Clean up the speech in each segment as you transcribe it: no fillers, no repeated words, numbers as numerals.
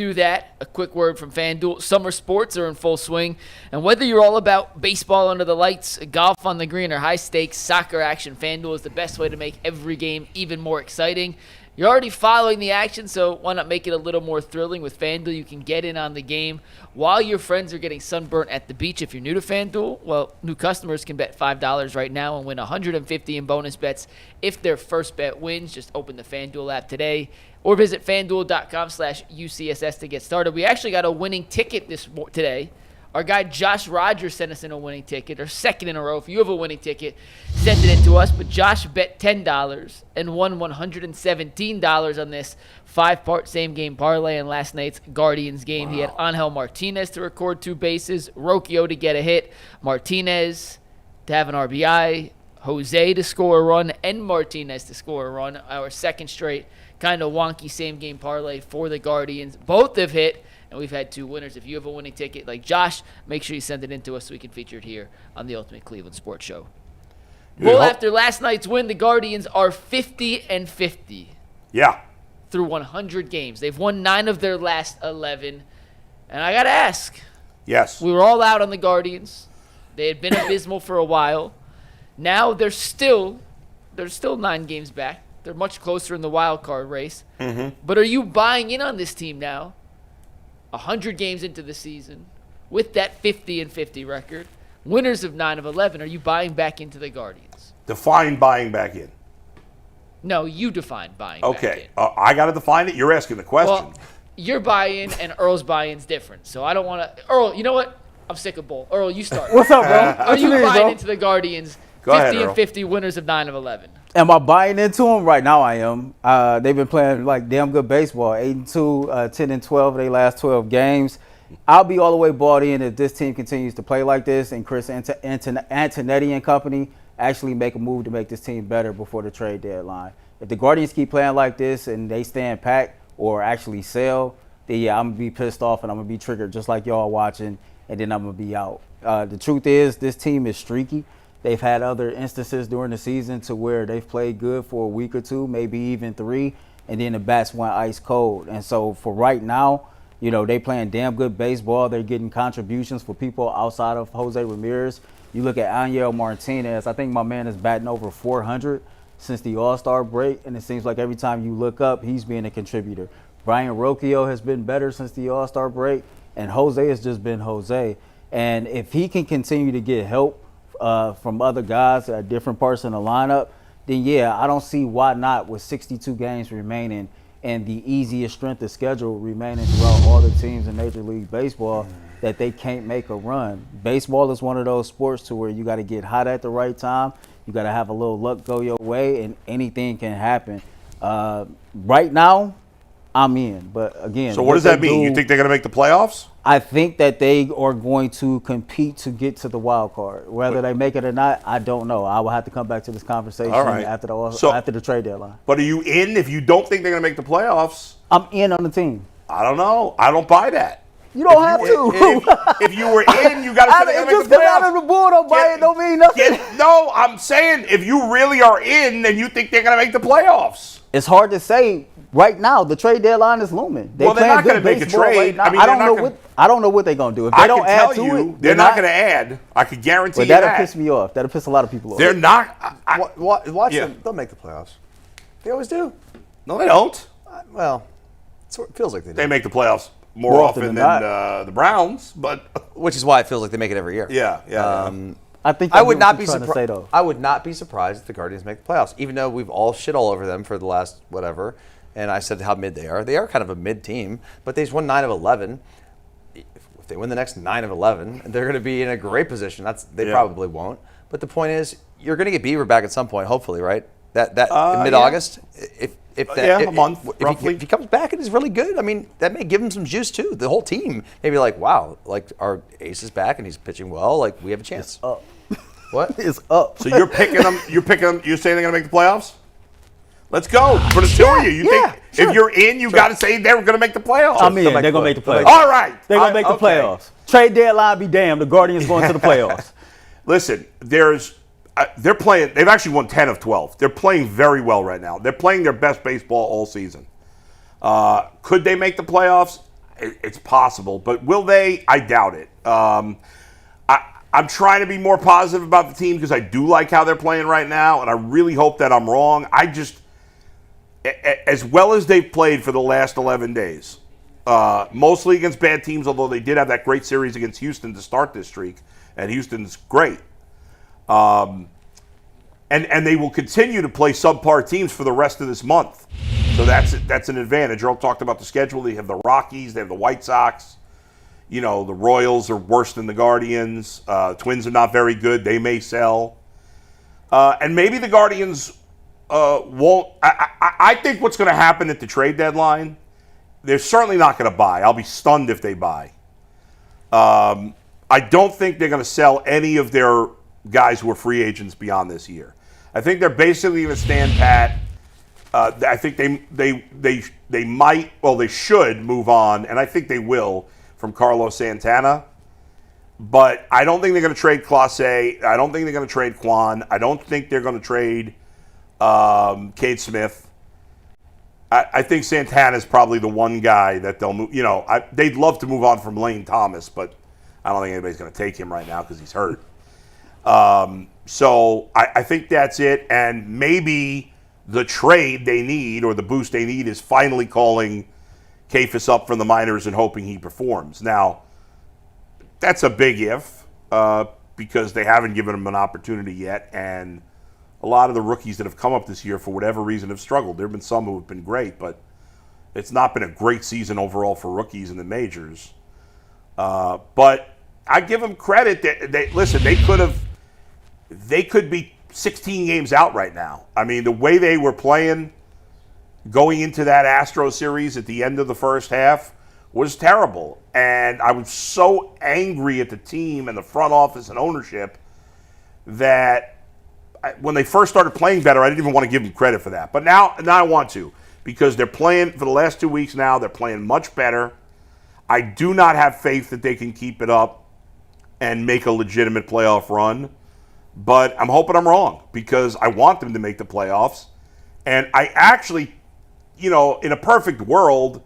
do that, a quick word from FanDuel. Summer sports are in full swing, and whether you're all about baseball under the lights, golf on the green, or high-stakes soccer action, FanDuel is the best way to make every game even more exciting. You're already following the action, so why not make it a little more thrilling? With FanDuel, you can get in on the game while your friends are getting sunburnt at the beach. If you're new to FanDuel, well, new customers can bet $5 right now and win $150 in bonus bets if their first bet wins. Just open the FanDuel app today or visit FanDuel.com/UCSS to get started. We actually got a winning ticket today. Our guy Josh Rogers sent us in a winning ticket, or second in a row. If you have a winning ticket, send it in to us. But Josh bet $10 and won $117 on this 5-part same-game parlay in last night's Guardians game. Wow. He had Angel Martinez to record 2 bases, Rocchio to get a hit, Martinez to have an RBI, Jose to score a run, and Martinez to score a run. Our second straight kind of wonky same-game parlay for the Guardians. Both have hit. And we've had 2 winners. If you have a winning ticket like Josh, make sure you send it in to us so we can feature it here on the Ultimate Cleveland Sports Show. Well, after last night's win, the Guardians are 50-50. Yeah. Through 100 games. They've won 9 of their last 11. And I got to ask. Yes. We were all out on the Guardians. They had been abysmal for a while. Now they're still 9 games back. They're much closer in the wild card race. Mm-hmm. But are you buying in on this team now? 100 games into the season, with that 50-50 record, winners of 9 of 11, are you buying back into the Guardians? Define buying back in. No, you define buying back in. Okay, I got to define it? You're asking the question. Well, your buy-in and Earl's buy-in's different, so I don't want to. Earl, you know what? I'm sick of bull. Earl, you start. What's up, bro? Are you buying into the Guardians, 50-50 Earl. winners of 9 of 11? Am I buying into them? Right now I am. They've been playing like damn good baseball. 8-2, 10-12 their last 12 games. I'll be all the way bought in if this team continues to play like this and Chris Antonetti and company actually make a move to make this team better before the trade deadline. If the Guardians keep playing like this and they stand packed or actually sell, then yeah, I'm going to be pissed off and I'm going to be triggered just like y'all watching, and then I'm going to be out. The truth is this team is streaky. They've had other instances during the season to where they've played good for a week or 2, maybe even 3, and then the bats went ice cold. And so for right now, you know, they playing damn good baseball. They're getting contributions for people outside of Jose Ramirez. You look at Angel Martinez, I think my man is batting over 400 since the All-Star break, and it seems like every time you look up, he's being a contributor. Brian Rocchio has been better since the All-Star break, and Jose has just been Jose. And if he can continue to get help from other guys at different parts in the lineup, then yeah, I don't see why not with 62 games remaining and the easiest strength of schedule remaining throughout all the teams in Major League Baseball that they can't make a run. Baseball is one of those sports to where you got to get hot at the right time. You got to have a little luck go your way, and anything can happen. Right now, I'm in. But again, so what does that mean? You think they're going to make the playoffs? I think that they are going to compete to get to the wild card. Whether they make it or not, I don't know. I will have to come back to this conversation after the trade deadline. But are you in if you don't think they're going to make the playoffs? I'm in on the team. I don't know. I don't buy that. You don't have to. If you were in, you got to say they're going to make the playoffs. Just out of the bull, don't buy it, don't mean nothing. No, I'm saying if you really are in, then you think they're going to make the playoffs. It's hard to say. Right now, the trade deadline is looming. They're not going to make a trade. Right, I don't know what they're going to do. If they don't add to it, they're not going to add. I could guarantee you that. That'll piss me off. That'll piss a lot of people off. They're not. Watch them. They'll make the playoffs. They always do. No, they don't. Well, it feels like they do. They make the playoffs more often than the Browns, but which is why it feels like they make it every year. Yeah. I think I would not be surprised. I would not be surprised if the Guardians make the playoffs, even though we've all shit all over them for the last whatever. And I said how mid they are. They are kind of a mid team, but they just won 9 of 11. If they win the next 9 of 11, they're going to be in a great position. They probably won't. But the point is, you're going to get Bieber back at some point, hopefully, right? That mid-August. A month, roughly. If he comes back and is really good, I mean, that may give him some juice too. The whole team may be like, wow, like our ace is back and he's pitching well. Like we have a chance. It's up. What? It's up. So you're picking them. You're saying they're going to make the playoffs? Let's go for the two of you. You think if you're in, you got to say they're going to make the playoffs. I'm in. They're going to make the playoffs. All right. They're going to make the playoffs. Trade deadline be damned. The Guardians going to the playoffs. Listen, they're playing. They've actually won 10 of 12. They're playing very well right now. They're playing their best baseball all season. Could they make the playoffs? It's possible, but will they? I doubt it. I'm trying to be more positive about the team because I do like how they're playing right now, and I really hope that I'm wrong. As well as they've played for the last 11 days, mostly against bad teams, although they did have that great series against Houston to start this streak, and Houston's great. And they will continue to play subpar teams for the rest of this month. So that's an advantage. Earl talked about the schedule. They have the Rockies. They have the White Sox. The Royals are worse than the Guardians. Twins are not very good. They may sell. And maybe the Guardians won't. I think what's going to happen at the trade deadline, they're certainly not going to buy. I'll be stunned if they buy. I don't think they're going to sell any of their guys who are free agents beyond this year. I think they're basically going to stand pat. I think they might, well, they should move on, and I think they will, from Carlos Santana. But I don't think they're going to trade Clase. I don't think they're going to trade Quan. I don't think they're going to trade Cade Smith. I think Santana is probably the one guy that they'll move. They'd love to move on from Lane Thomas, but I don't think anybody's going to take him right now because he's hurt. So I think that's it. And maybe the trade they need or the boost they need is finally calling Kefis up from the minors and hoping he performs. Now, that's a big if because they haven't given him an opportunity yet. And a lot of the rookies that have come up this year for whatever reason have struggled. There have been some who have been great, but it's not been a great season overall for rookies in the majors. But I give them credit. Listen, they could be 16 games out right now. I mean, the way they were playing going into that Astro series at the end of the first half was terrible. And I was so angry at the team and the front office and ownership that when they first started playing better, I didn't even want to give them credit for that. But now I want to, because they're playing for the last 2 weeks now. They're playing much better. I do not have faith that they can keep it up and make a legitimate playoff run. But I'm hoping I'm wrong because I want them to make the playoffs. And I actually, in a perfect world,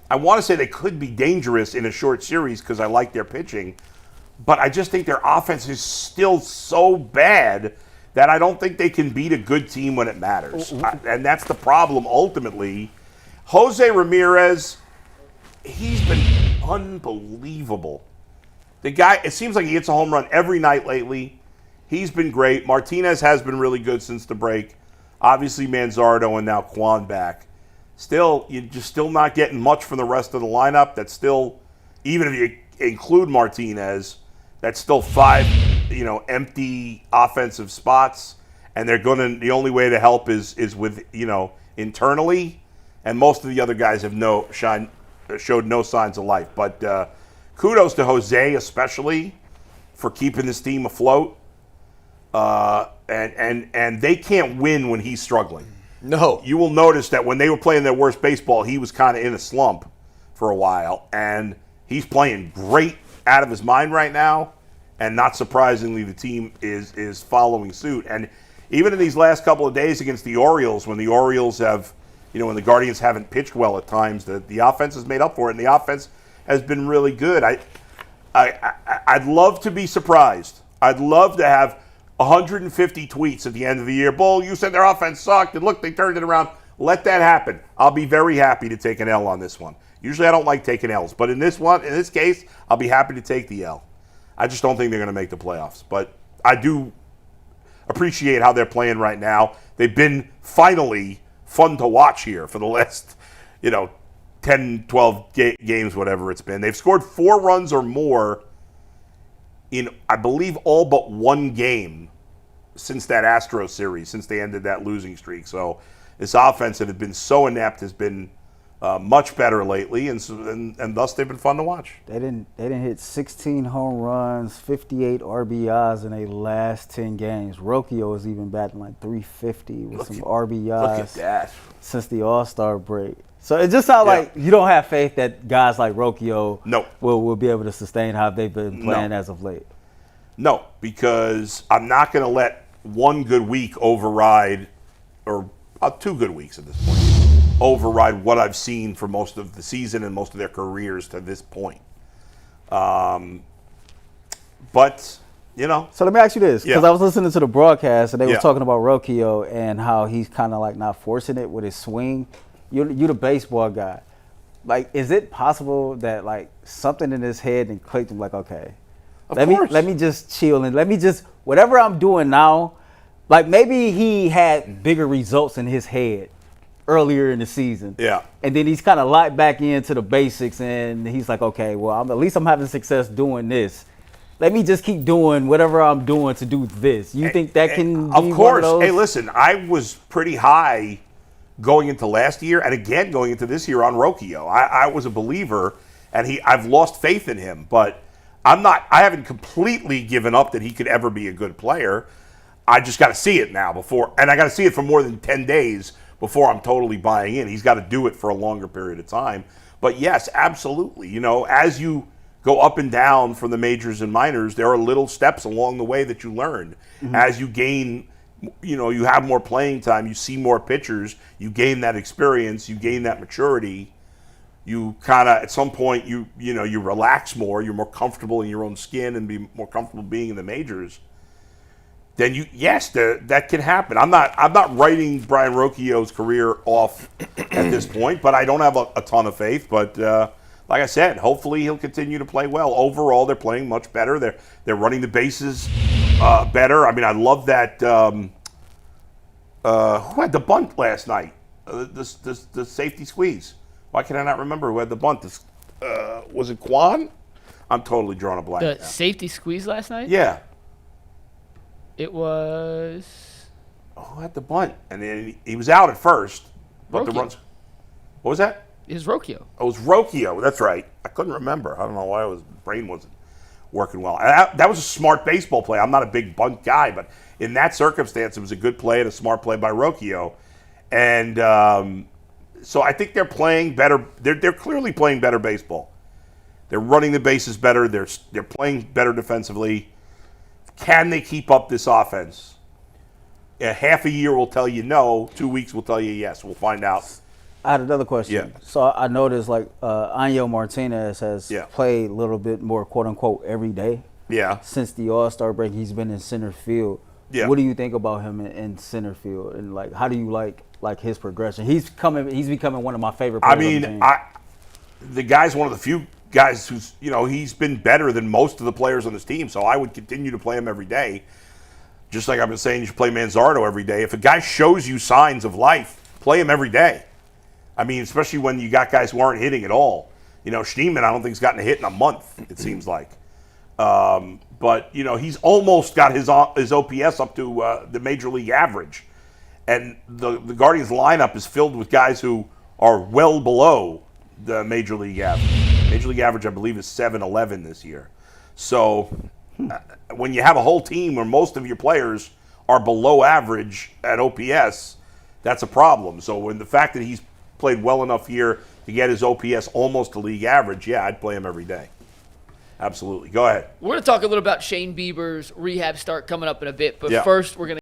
I want to say they could be dangerous in a short series because I like their pitching. But I just think their offense is still so bad that I don't think they can beat a good team when it matters. And that's the problem ultimately. Jose Ramirez, he's been unbelievable. The guy, it seems like he hits a home run every night lately. He's been great. Martinez has been really good since the break. Obviously, Manzardo and now Quan back. Still, you're just still not getting much from the rest of the lineup. That's still, even if you include Martinez, that's still 5, empty offensive spots. And the only way to help is with, internally. And most of the other guys have showed no signs of life. But kudos to Jose, especially, for keeping this team afloat. And they can't win when he's struggling. No. You will notice that when they were playing their worst baseball, he was kind of in a slump for a while. And he's playing great out of his mind right now. And not surprisingly, the team is following suit. And even in these last couple of days against the Orioles, when the Orioles have, when the Guardians haven't pitched well at times, the offense has made up for it. And the offense has been really good. I'd love to be surprised. I'd love to have 150 tweets at the end of the year. Bull, you said their offense sucked, and look, they turned it around. Let that happen. I'll be very happy to take an L on this one. Usually I don't like taking L's, but in this case, I'll be happy to take the L. I just don't think they're going to make the playoffs. But I do appreciate how they're playing right now. They've been finally fun to watch here for the last, 10, 12 games, whatever it's been. They've scored 4 runs or more in, I believe, all but one game since that Astro series, since they ended that losing streak. So this offense that had been so inept has been much better lately, and thus they've been fun to watch. They didn't hit 16 home runs, 58 RBIs in their last 10 games. Rocchio is even batting like 350 with some RBIs. Look at that. Since the All-Star break. So it just sounds like you don't have faith that guys like Rocchio will be able to sustain how they've been playing as of late. No, because I'm not going to let one good week override, or 2 good weeks at this point. override what I've seen for most of the season and most of their careers to this point. But, you know. So let me ask you this, because Yeah. I was listening to the broadcast and they Yeah. was talking about Rocchio and how he's kind of like not forcing it with his swing. You're the baseball guy. Like, is it possible that like something in his head and clicked him like, okay, Of let course. me just chill and let me just whatever I'm doing now. Like maybe he had bigger results in his head earlier in the season. Yeah. And then he's kind of locked back into the basics and he's like, okay, well, at least I'm having success doing this. Let me just keep doing whatever I'm doing to do this. You think that can be Of one course. of those? Hey, listen, I was pretty high going into last year and again going into this year on Rocchio. I was a believer, and I've lost faith in him, but I haven't completely given up that he could ever be a good player. I just got to see it now and I got to see it for more than 10 days before I'm totally buying in. He's got to do it for a longer period of time. But yes, absolutely. You know, as you go up and down from the majors and minors, there are little steps along the way that you learn. Mm-hmm. As you gain, you know, you have more playing time, you see more pitchers, you gain that experience, you gain that maturity. You kind of, at some point, you relax more, you're more comfortable in your own skin and be more comfortable being in the majors. Then that can happen. I'm not writing Brian Rocchio's career off at this point, but I don't have a ton of faith. But like I said, hopefully he'll continue to play well. Overall, they're playing much better. They're running the bases better. I mean, I love that. Who had the bunt last night? The safety squeeze. Why can I not remember who had the bunt? Was it Quan? I'm totally drawing a blank. The now. safety squeeze last night? Yeah. It was Who had the bunt? And then he was out at first. But the Rocchio. runs. What was that? it was Rocchio. Oh, it was Rocchio. That's right. I couldn't remember. I don't know why brain wasn't working well. That was a smart baseball play. I'm not a big bunt guy, but in that circumstance, it was a good play and a smart play by Rocchio. And so I think they're playing better. They're clearly playing better baseball. They're running the bases better. They're playing better defensively. Can they keep up this offense? Half a year will tell you no. 2 weeks will tell you yes. We'll find out. I had another question. Yeah. So I noticed like Angel Martinez has played a little bit more, quote unquote, every day. Yeah. Since the All-Star break, he's been in center field. Yeah. What do you think about him in center field, and like how do you like his progression? He's becoming one of my favorite players. I mean, the guy's one of the few guys who's, he's been better than most of the players on this team. So I would continue to play him every day. Just like I've been saying, you should play Manzardo every day. If a guy shows you signs of life, play him every day. I mean, especially when you got guys who aren't hitting at all. Schneemann, I don't think, has gotten a hit in a month, it seems like. But, he's almost got his OPS up to the major league average. And the Guardians lineup is filled with guys who are well below the major league average. Major league average, I believe, is 711 this year. So when you have a whole team where most of your players are below average at OPS, that's a problem. So when the fact that he's played well enough here to get his OPS almost to league average, I'd play him every day. Absolutely. Go ahead. We're going to talk a little about Shane Bieber's rehab start coming up in a bit, but Yeah. first we're going to